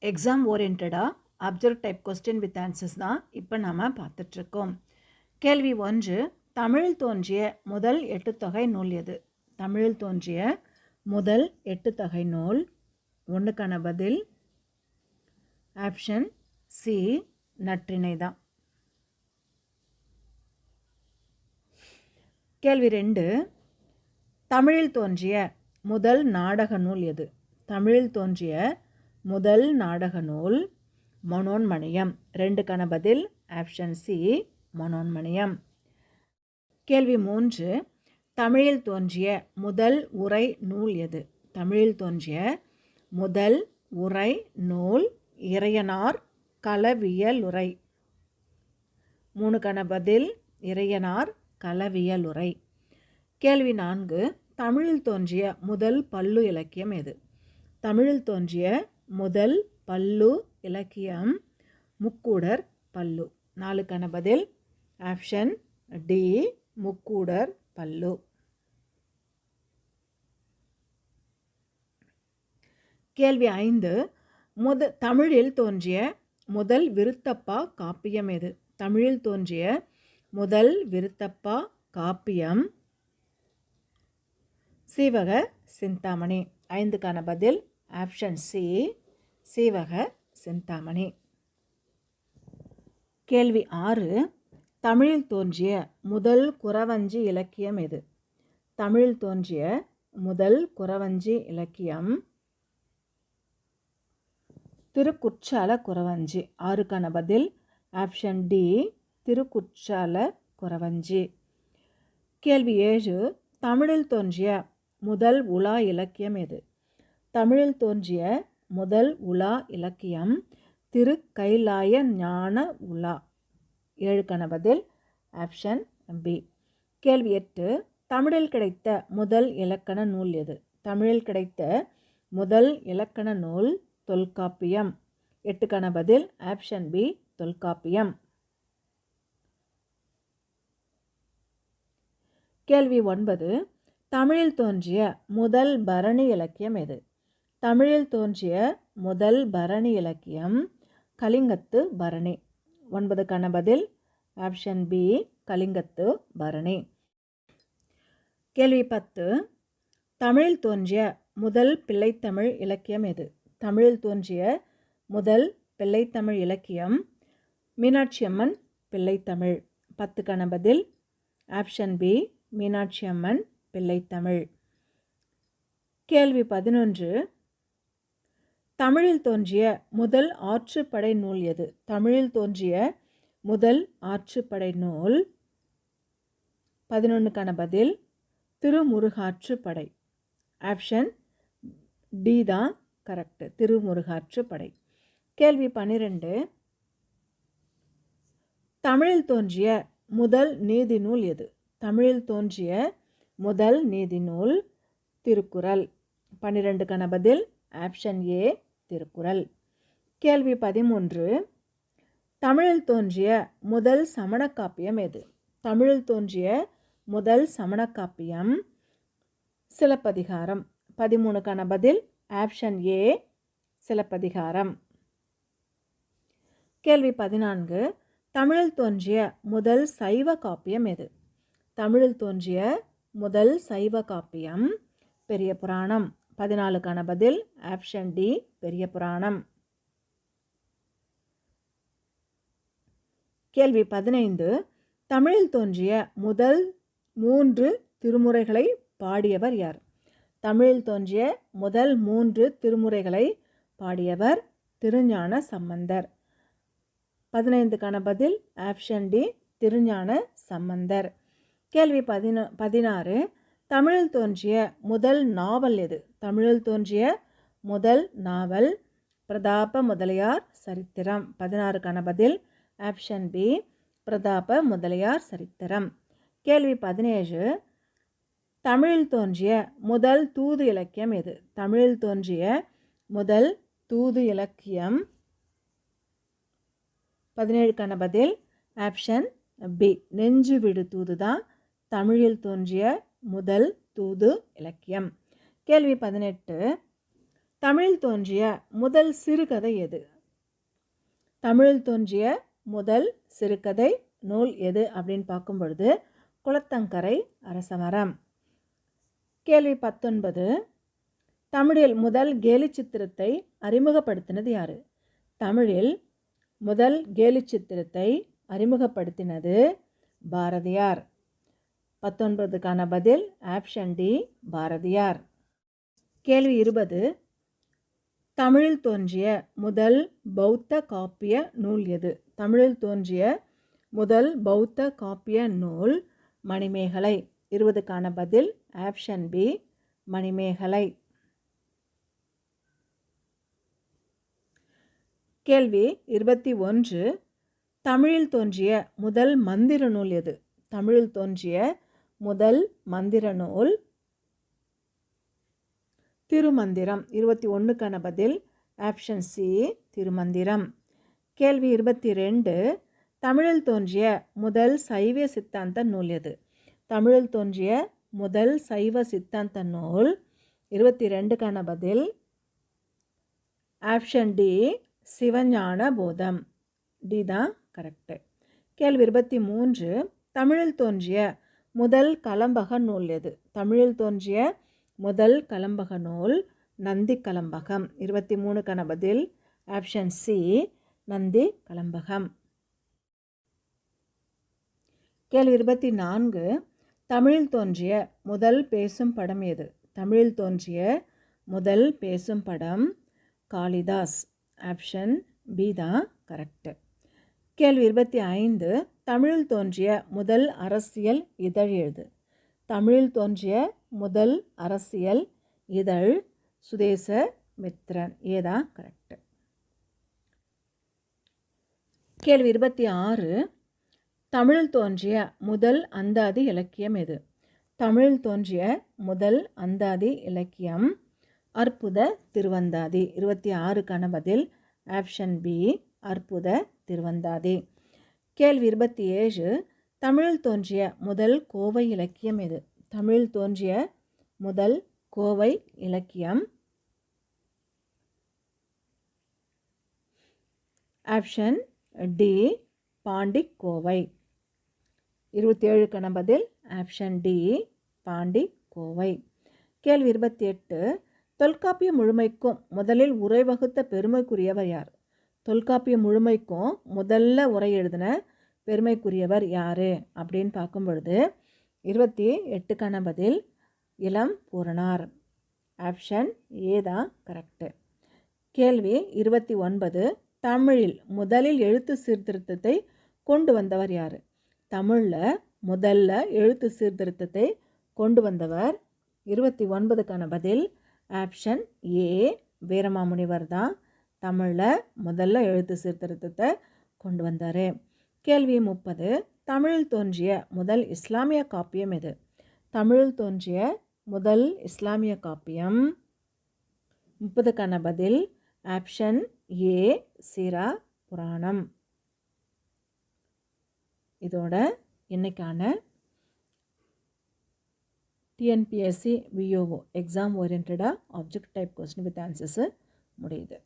Exam ஓரியன்டாக observe type question with answers தான் இப்போ நாம் பார்த்துட்ருக்கோம். கேள்வி 1, தமிழில் தோன்றிய முதல் 8 தொகை நூல் எது? தமிழில் தோன்றிய முதல் 8 தொகை நூல். 1க்கான பதில் ஆப்ஷன் சி, நற்றிணை தான். கேள்வி 2, தமிழில் தோன்றிய முதல் நாடக நூல் எது? தமிழில் தோன்றிய முதல் நாடக நூல் மனோன்மணியம். 2க்கான பதில் ஆப்ஷன் சி, மனோன்மணியம். கேள்வி 3, தமிழில் தோன்றிய முதல் உரை நூல் எது? தமிழில் தோன்றிய முதல் உரை நூல் இறையனார் களவியலுரை. 3க்கான பதில் இறையனார் களவியலுரை. கேள்வி 4, தமிழில் தோன்றிய முதல் பல்லு இலக்கியம் எது? தமிழில் தோன்றிய முதல் பல்லு இலக்கியம் முக்கூடர் பல்லு. 4க்கான பதில் ஆப்ஷன் டி, முக்கூடர் பல்லு. கேள்வி 5, தமிழில் தோன்றிய முதல் விருத்தப்பா காப்பியம் எது? தமிழில் தோன்றிய முதல் விருத்தப்பா காப்பியம் சீவக சிந்தாமணி. 5க்கான பதில் ஆப்ஷன் சி, சீவக சிந்தாமணி. கேள்வி 6, தமிழில் தோன்றிய முதல் குறவஞ்சி இலக்கியம் எது? தமிழில் தோன்றிய முதல் குறவஞ்சி இலக்கியம் திருக்குற்றால குறவஞ்சி. 6க்கான பதில் ஆப்ஷன் டி, திருக்குற்றால குறவஞ்சி. கேள்வி 7, தமிழில் தோன்றிய முதல் உலா இலக்கியம் எது? தமிழில் தோன்றிய முதல் உலா இலக்கியம் திருக்கைலாய ஞான உலா. 7க்கான பதில் ஆப்ஷன் பி. கேள்வி 8, தமிழில் கிடைத்த முதல் இலக்கண நூல் எது? தமிழில் கிடைத்த முதல் இலக்கண நூல் தொல்காப்பியம். 8க்கான பதில் ஆப்ஷன் பி, தொல்காப்பியம். கேள்வி 9, தமிழில் தோன்றிய முதல் பரணி இலக்கியம் எது? தமிழில் தோன்றிய முதல் பரணி இலக்கியம் கலிங்கத்து பரணி. 9க்கான பதில் ஆப்ஷன் பி, கலிங்கத்து பரணி. கேள்வி 10, தமிழில் தோன்றிய முதல் பிள்ளைத்தமிழ் இலக்கியம் எது? தமிழில் தோன்றிய முதல் பிள்ளைத்தமிழ் இலக்கியம் மீனாட்சியம்மன் பிள்ளைத்தமிழ். 10க்கான பதில் ஆப்ஷன் பி, மீனாட்சியம்மன் பிள்ளைத்தமிழ். கேள்வி 11, தமிழில் தோன்றிய முதல் ஆற்றுப்படை நூல் எது? தமிழில் தோன்றிய முதல் ஆற்றுப்படை நூல் 11க்கான பதில் திருமுருகாற்றுப்படை. ஆப்ஷன் டி தான் கரெக்ட், திருமுருகாற்றுப்படை. கேள்வி 12, தமிழில் தோன்றிய முதல் நீதி நூல் எது? தமிழில் தோன்றிய முதல் நீதி நூல் திருக்குறள். 12க்கான பதில் ஆப்ஷன் ஏ, திருக்குறள். கேள்வி 13, தமிழில் தோன்றிய முதல் சமண காப்பியம் எது? தமிழில் தோன்றிய முதல் சமண காப்பியம் சிலப்பதிகாரம். 13க்கான பதில் ஆப்ஷன் ஏ, சிலப்பதிகாரம். கேள்வி 14, தமிழில் தோன்றிய முதல் சைவ காப்பியம் எது? தமிழில் தோன்றிய முதல் சைவ காப்பியம் பெரிய புராணம். 14க்கான பதில் ஆப்ஷன் டி, பெரிய புராணம். கேள்வி 15, தமிழில் தோன்றிய முதல் 3 திருமுறைகளை பாடியவர் யார்? தமிழில் தோன்றிய முதல் 3 திருமுறைகளை பாடியவர் திருஞான சம்பந்தர். 15க்கான பதில் ஆப்ஷன் டி, திருஞான சம்பந்தர். கேள்வி 16, தமிழில் தோன்றிய முதல் நாவல் எது? தமிழில் தோன்றிய முதல் நாவல் பிரதாப முதலியார் சரித்திரம். 16க்கான பதில் ஆப்ஷன் பி, பிரதாப முதலியார் சரித்திரம். கேள்வி 17, தமிழில் தோன்றிய முதல் தூது இலக்கியம் எது? தமிழில் தோன்றிய முதல் தூது இலக்கியம் 17க்கான பதில் ஆப்ஷன் பி, நெஞ்சு விடு தூது தான் தமிழில் தோன்றிய முதல் தூது இலக்கியம். கேள்வி 18, தமிழில் தோன்றிய முதல் சிறுகதை எது? தமிழில் தோன்றிய முதல் சிறுகதை நூல் எது அப்படின்னு பார்க்கும் பொழுது குளத்தங்கரை அரசமரம். கேள்வி 19. தமிழில் முதல் கேலி சித்திரத்தை அறிமுகப்படுத்தினது யார்? தமிழில் முதல் கேலி சித்திரத்தை அறிமுகப்படுத்தினது பாரதியார். 19க்கான பதில் ஆப்ஷன் டி, பாரதியார். கேள்வி 20. தமிழில் தோன்றிய முதல் பௌத்த காப்பிய நூல் எது? தமிழில் தோன்றிய முதல் பௌத்த காப்பிய நூல் மணிமேகலை. 20க்கான பதில் ஆப்ஷன் பி, மணிமேகலை. கேள்வி 21. தமிழில் தோன்றிய முதல் மந்திர நூல் எது? தமிழில் தோன்றிய முதல் மந்திர நூல் திருமந்திரம். 21க்கான பதில் ஆப்ஷன் சி, திருமந்திரம். கேள்வி 22. தமிழில் தோன்றிய முதல் சைவ சித்தாந்த நூல் எது? தமிழில் தோன்றிய முதல் சைவ சித்தாந்த நூல் 22க்கான பதில் ஆப்ஷன் டி, சிவஞான போதம். டி தான் கரெக்டு. கேள்வி 23. தமிழில் தோன்றிய முதல் கலம்பக நூல் எது? தமிழில் தோன்றிய முதல் கலம்பக நூல் நந்தி கலம்பகம். 23க்கான பதில் ஆப்ஷன் சி, நந்தி கலம்பகம். கேள்வி 24. தமிழில் தோன்றிய முதல் பேசும் படம் எது? தமிழில் தோன்றிய முதல் பேசும் படம் காளிதாஸ். ஆப்ஷன் பி தான் கரெக்டு. கேள்வி 25. தமிழில் தோன்றிய முதல் அரசியல் இதழ் எது? தமிழில் தோன்றிய முதல் அரசியல் இதழ் சுதேசமித்ரன். ஏதான் கரெக்டு. கேள்வி 26. தமிழில் தோன்றிய முதல் அந்தாதி இலக்கியம் எது? தமிழில் தோன்றிய முதல் அந்தாதி இலக்கியம் அற்புத திருவந்தாதி. 26க்கான பதில் ஆப்ஷன் பி, அற்புத திருவந்தாதி. கேள்வி 27. தமிழில் தோன்றிய முதல் கோவை இலக்கியம் எது? தமிழில் தோன்றிய முதல் கோவை இலக்கியம் ஆப்ஷன் டி, பாண்டிக்கோவை. 27க்கான பதில் ஆப்ஷன் டி, பாண்டிக்கோவை. கேள்வி 28. தொல்காப்பிய முழுமைக்கும் முதலில் உரை வகுத்த பெருமைக்குரியவர் யார்? தொல்காப்பிய முழுமைக்கும் முதல்ல உரை எழுதின பெருமைக்குரியவர் யார் அப்படின்னு பார்க்கும் பொழுது 28க்கான பதில் இளம் பூரணார். ஆப்ஷன் ஏ தான் கரெக்டு. கேள்வி 29. தமிழில் முதலில் எழுத்து சீர்திருத்தத்தை கொண்டு வந்தவர் யார்? தமிழில் முதல்ல எழுத்து சீர்திருத்தத்தை கொண்டு வந்தவர் 29க்கான பதில் ஆப்ஷன் ஏ, வீரமாமுனிவர் தான் தமிழில் முதல்ல எழுத்து சீர்திருத்தத்தை கொண்டு வந்தார். கேள்வி 30. தமிழில் தோன்றிய முதல் இஸ்லாமிய காப்பியம் எது? தமிழில் தோன்றிய முதல் இஸ்லாமிய காப்பியம் 30க்கான பதில் ஆப்ஷன் ஏ, சீரா புராணம். இதோட இன்னைக்கான டிஎன்பிஎஸ்சி விஓஓ எக்ஸாம் ஓரியன்டாக object type question with answers முடியுது.